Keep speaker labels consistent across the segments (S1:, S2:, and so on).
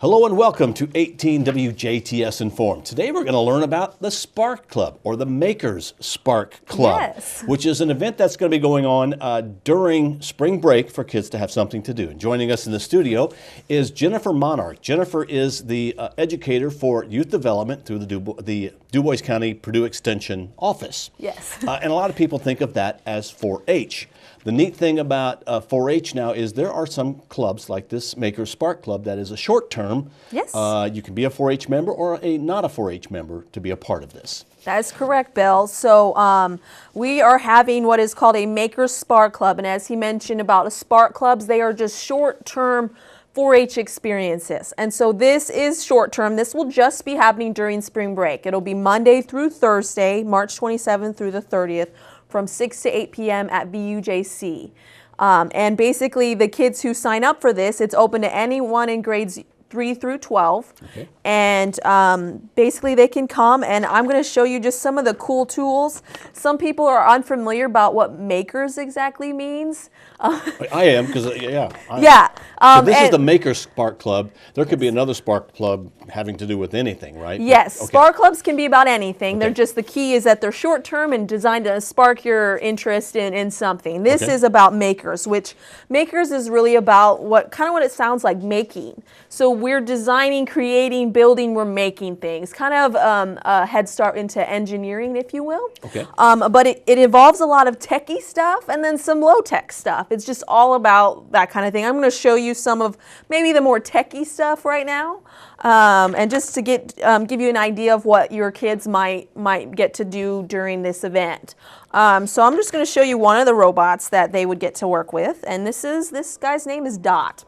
S1: Hello and welcome to 18 WJTS in.form. Today we're going to learn about the Spark Club, or the Makers Spark Club,
S2: Yes.
S1: which is an event that's going to be going on during spring break for kids to have something to do. And joining us in the studio is Jennifer Monarch. Jennifer is the educator for youth development through the Dubois County Purdue Extension Office.
S2: Yes.
S1: And a lot of people think of that as 4-H. The neat thing about 4-H now is there are some clubs like this Makers Spark Club that is a short term.
S2: Yes.
S1: You can be a 4-H member or not a 4-H member to be a part of this.
S2: That is correct, Bill. So we are having what is called a Makers Spark Club. And as he mentioned about the Spark Clubs, they are just short-term 4-H experiences. And so this is short-term. This will just be happening during spring break. It'll be Monday through Thursday, March 27th through the 30th, from 6 to 8 p.m. at WJTS. And basically, the kids who sign up for this, it's open to anyone in grades 3 through 12.
S1: Okay.
S2: And basically they can come, and I'm going to show you just some of the cool tools. Some people are unfamiliar about what makers exactly means.
S1: I am, because, yeah.
S2: Yeah.
S1: So this is the Makers Spark Club. There could be another Spark Club having to do with anything, right?
S2: Yes,
S1: Okay.
S2: Spark Clubs can be about anything.
S1: Okay.
S2: They're just, the key is that they're short term and designed to spark your interest in something. This
S1: Okay.
S2: is about makers, which makers is really about what it sounds like, making. So we're designing, creating, building, we're making things. Kind of a head start into engineering, if you will.
S1: Okay.
S2: But it involves a lot of techie stuff and then some low tech stuff. It's just all about that kind of thing. I'm going to show you some of maybe the more techie stuff right now. And just to give you an idea of what your kids might get to do during this event. So I'm just going to show you one of the robots that they would get to work with, and this guy's name is Dot.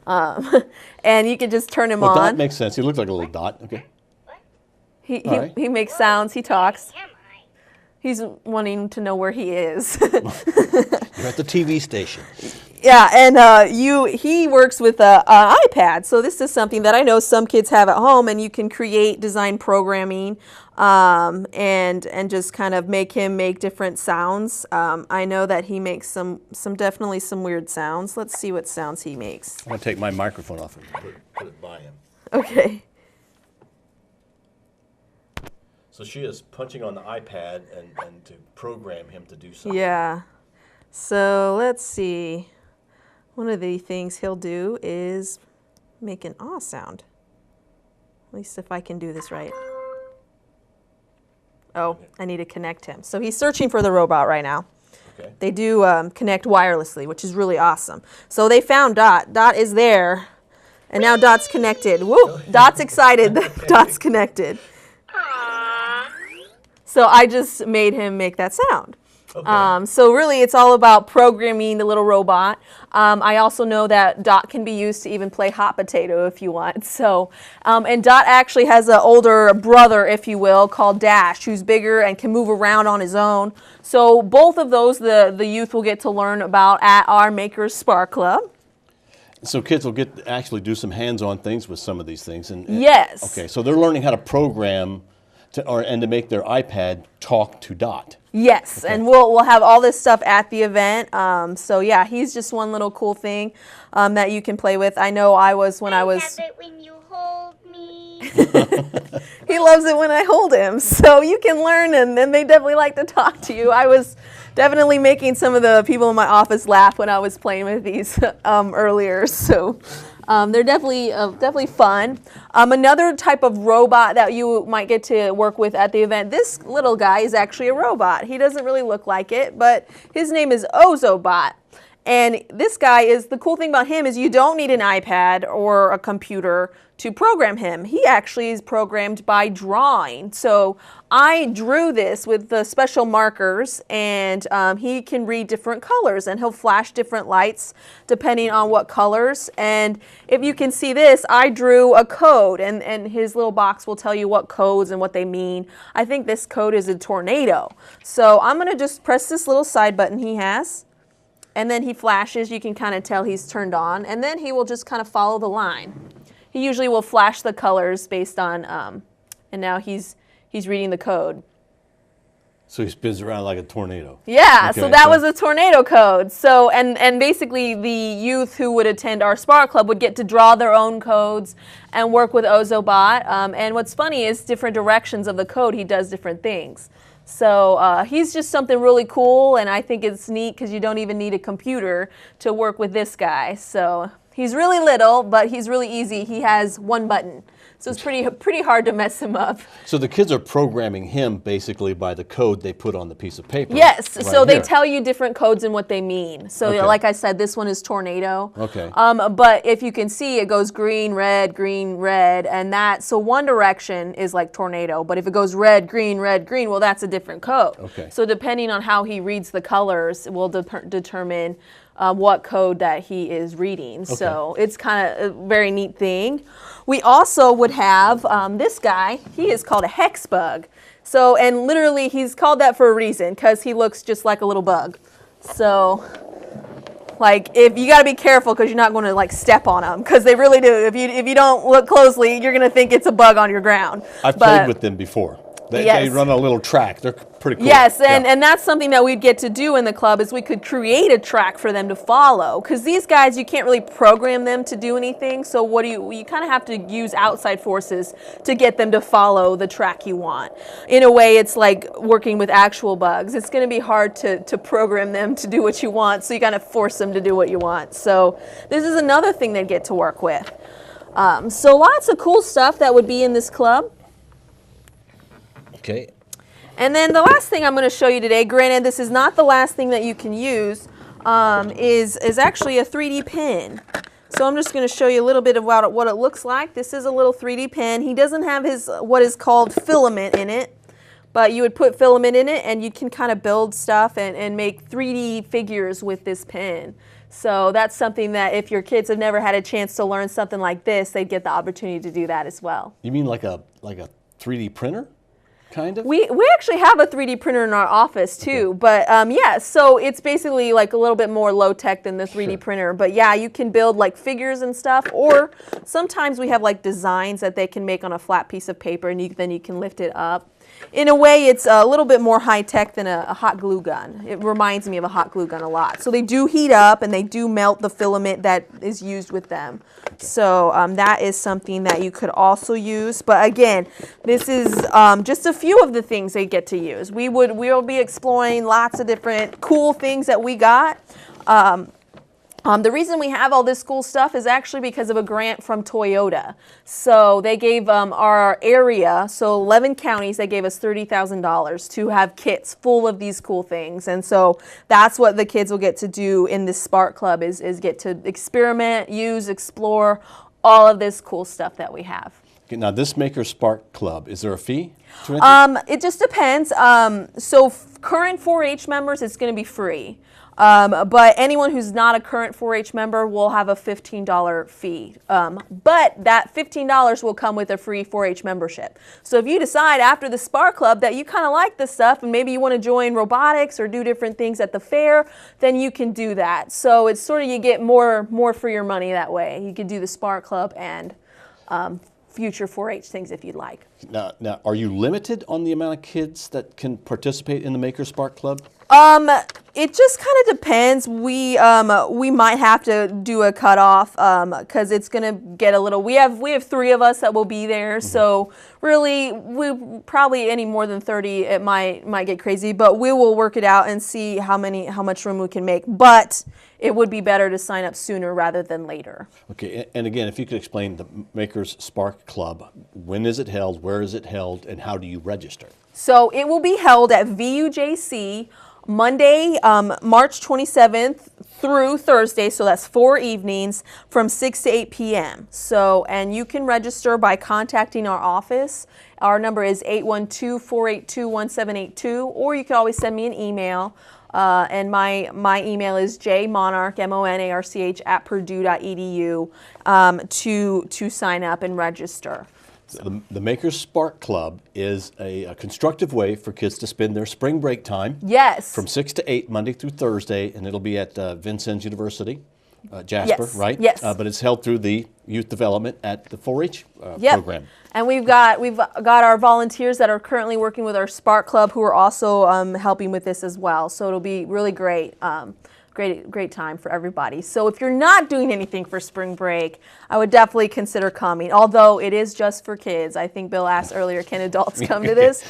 S2: And you can just turn him on.
S1: Dot makes sense. He looks like a little dot. Okay.
S2: He makes sounds. He talks. He's wanting to know where he is.
S1: You're at the TV station.
S2: Yeah, and he works with an iPad. So this is something that I know some kids have at home, and you can create design programming and just kind of make him make different sounds. I know that he makes definitely some weird sounds. Let's see what sounds he makes.
S1: I'm going to take my microphone off and put it by him.
S2: Okay.
S1: So she is punching on the iPad and to program him to do something.
S2: Yeah. So let's see. One of the things he'll do is make an ah sound. At least if I can do this right. Oh, I need to connect him. So he's searching for the robot right now.
S1: Okay.
S2: They do connect wirelessly, which is really awesome. So they found Dot. Dot is there. And now Dot's connected. Woo! Dot's excited that Dot's connected. So I just made him make that sound.
S1: Okay.
S2: So really it's all about programming the little robot. I also know that Dot can be used to even play hot potato if you want. So, and Dot actually has an older brother, if you will, called Dash, who's bigger and can move around on his own. So both of those the youth will get to learn about at our Makers Spark Club.
S1: So kids will get to actually do some hands-on things with some of these things. And
S2: Yes.
S1: Okay, so they're learning how to program and to make their iPad talk to Dot.
S2: Yes,
S1: Okay.
S2: and we'll have all this stuff at the event. So yeah, he's just one little cool thing that you can play with. I know I was when I was.
S3: love it when you hold me.
S2: He loves it when I hold him. So you can learn, and then they definitely like to talk to you. I was definitely making some of the people in my office laugh when I was playing with these earlier. So. They're definitely fun. Another type of robot that you might get to work with at the event, this little guy is actually a robot. He doesn't really look like it, but his name is Ozobot. And this guy the cool thing about him is you don't need an iPad or a computer to program him. He actually is programmed by drawing. So I drew this with the special markers, and he can read different colors, and he'll flash different lights depending on what colors. And if you can see this, I drew a code, and his little box will tell you what codes and what they mean. I think this code is a tornado. So I'm going to just press this little side button he has. And then he flashes. You can kind of tell he's turned on. And then he will just kind of follow the line. He usually will flash the colors based on, and now he's reading the code.
S1: So he spins around like a tornado.
S2: Yeah,
S1: Okay,
S2: so that was a tornado code. So, and basically the youth who would attend our Spark Club would get to draw their own codes and work with Ozobot. And what's funny is different directions of the code, he does different things. So he's just something really cool, and I think it's neat because you don't even need a computer to work with this guy. So he's really little, but he's really easy. He has one button. So it's pretty hard to mess him up.
S1: So the kids are programming him basically by the code they put on the piece of paper.
S2: Yes,
S1: right
S2: so they
S1: here.
S2: tell you different codes and what they mean. So
S1: Okay.
S2: like I said, this one is tornado.
S1: Okay.
S2: But if you can see, it goes green, red, and that, so one direction is like tornado, but if it goes red, green, well, that's a different code.
S1: Okay.
S2: So depending on how he reads the colors, it will determine what code that he is reading. So it's kind of a very neat thing. We also would have this guy. He is called a hex bug. So, and literally he's called that for a reason because he looks just like a little bug. So, like, if you got to be careful because you're not going to like step on them because they really do. If you don't look closely, you're going to think it's a bug on your ground.
S1: I've played with them before. They
S2: Yes.
S1: run a little track. They're pretty cool.
S2: Yes,
S1: Yeah.
S2: and that's something that we'd get to do in the club is we could create a track for them to follow because these guys, you can't really program them to do anything. So what you kind of have to use outside forces to get them to follow the track you want. In a way, it's like working with actual bugs. It's going to be hard to program them to do what you want, so you kind of force them to do what you want. So this is another thing they get to work with. So lots of cool stuff that would be in this club.
S1: Okay.
S2: And then the last thing I'm going to show you today, granted this is not the last thing that you can use, is actually a 3D pen. So I'm just going to show you a little bit about what it looks like. This is a little 3D pen. He doesn't have his what is called filament in it, but you would put filament in it and you can kind of build stuff and make 3D figures with this pen. So that's something that if your kids have never had a chance to learn something like this, they'd get the opportunity to do that as well.
S1: You mean like a 3D printer? Kind of?
S2: We actually have a 3D printer in our office too,
S1: Okay.
S2: but yeah, so it's basically like a little bit more low tech than the 3D
S1: Sure.
S2: printer. But yeah, you can build like figures and stuff, or sometimes we have like designs that they can make on a flat piece of paper, and then you can lift it up. In a way, it's a little bit more high tech than a hot glue gun. It reminds me of a hot glue gun a lot. So they do heat up and they do melt the filament that is used with them. So that is something that you could also use. But again, this is just a few of the things they get to use. We'll be exploring lots of different cool things that we got. The reason we have all this cool stuff is actually because of a grant from Toyota. So they gave our area, so 11 counties, they gave us $30,000 to have kits full of these cool things. And so that's what the kids will get to do in this Spark Club is get to experiment, use, explore all of this cool stuff that we have.
S1: Okay, now this Maker Spark Club, is there a fee to enter?
S2: It just depends. So current 4-H members, it's going to be free. But anyone who's not a current 4-H member will have a $15 fee. But that $15 will come with a free 4-H membership. So if you decide after the Spark Club that you kind of like this stuff and maybe you want to join robotics or do different things at the fair, then you can do that. So it's sort of you get more for your money that way. You could do the Spark Club and future 4-H things if you'd like.
S1: Now, are you limited on the amount of kids that can participate in the Maker Spark Club?
S2: It just kind of depends. We might have to do a cutoff because it's gonna get a little. We have 3 of us that will be there, so really we probably any more than 30 it might get crazy. But we will work it out and see how much room we can make. But it would be better to sign up sooner rather than later.
S1: Okay, and again, if you could explain the Maker's Spark Club, when is it held, where is it held, and how do you register?
S2: So it will be held at WJTS Monday, March 27th through Thursday, so that's 4 evenings from 6 to 8 p.m. So, and you can register by contacting our office. Our number is 812-482-1782, or you can always send me an email. And my email is jmonarch, monarch, @purdue.edu to sign up and register.
S1: The Maker Spark Club is a constructive way for kids to spend their spring break time.
S2: Yes.
S1: From 6 to 8, Monday through Thursday, and it'll be at Vincennes University. Jasper,
S2: Yes,
S1: right?
S2: yes.
S1: But it's held through the youth development at the 4-H
S2: Yep.
S1: program.
S2: And we've got our volunteers that are currently working with our Spark Club who are also helping with this as well. So it'll be really great. Great time for everybody. So if you're not doing anything for spring break, I would definitely consider coming. Although it is just for kids. I think Bill asked earlier, can adults come to this?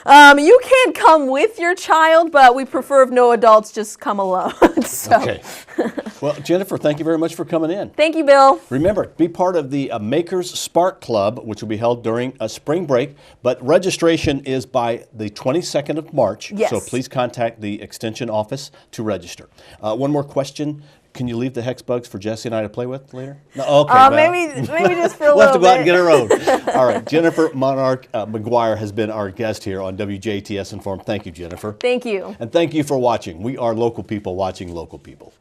S2: You can come with your child, but we prefer if no adults just come alone. So.
S1: Okay. Well, Jennifer, thank you very much for coming in.
S2: Thank you, Bill.
S1: Remember, be part of the Makers Spark Club, which will be held during spring break, but registration is by the 22nd of March.
S2: Yes.
S1: So please contact the Extension office to register. One more question. Can you leave the hex bugs for Jesse and I to play with later? No? Okay. Well,
S2: Maybe just for a
S1: we'll have to
S2: little
S1: go out and
S2: bit.
S1: get our own. All right. Jennifer Monarch McGuire has been our guest here on WJTS in.form. Thank you, Jennifer.
S2: Thank you.
S1: And thank you for watching. We are local people watching local people.